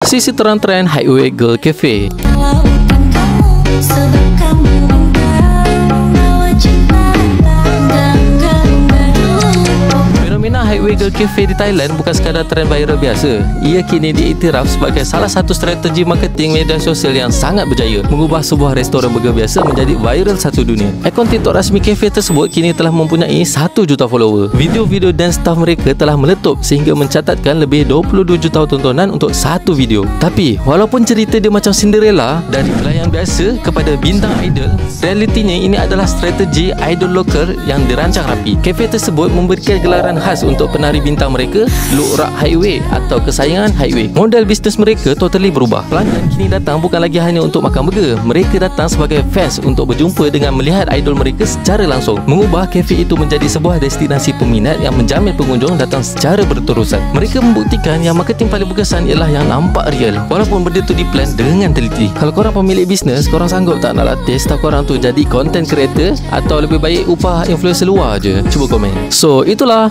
Sisi terang trend Highway Girl Cafe. Highway Girl Cafe di Thailand bukan sekadar trend viral biasa. Ia kini diiktiraf sebagai salah satu strategi marketing media sosial yang sangat berjaya, mengubah sebuah restoran burger biasa menjadi viral satu dunia. Akaun TikTok rasmi kafe tersebut kini telah mempunyai 1 juta follower. Video-video dan staff mereka telah meletup sehingga mencatatkan lebih 22 juta tontonan untuk satu video. Tapi walaupun cerita dia macam Cinderella, dari pelayan biasa kepada bintang idol, realitinya ini adalah strategi idol lokal yang dirancang rapi. Kafe tersebut memberikan gelaran khas untuk penari bintang mereka, Look Rak Highway atau kesayangan Highway. Model bisnes mereka totally berubah. Pelanggan kini datang bukan lagi hanya untuk makan burger. Mereka datang sebagai fans untuk berjumpa dengan melihat idol mereka secara langsung. Mengubah kafe itu menjadi sebuah destinasi peminat yang menjamin pengunjung datang secara berterusan. Mereka membuktikan yang marketing paling berkesan ialah yang nampak real, walaupun benda tu diplan dengan teliti. Kalau korang pemilik bisnes, korang sanggup tak nak latih staff korang tu jadi content creator, atau lebih baik upah influencer luar je? Cuba komen. So itulah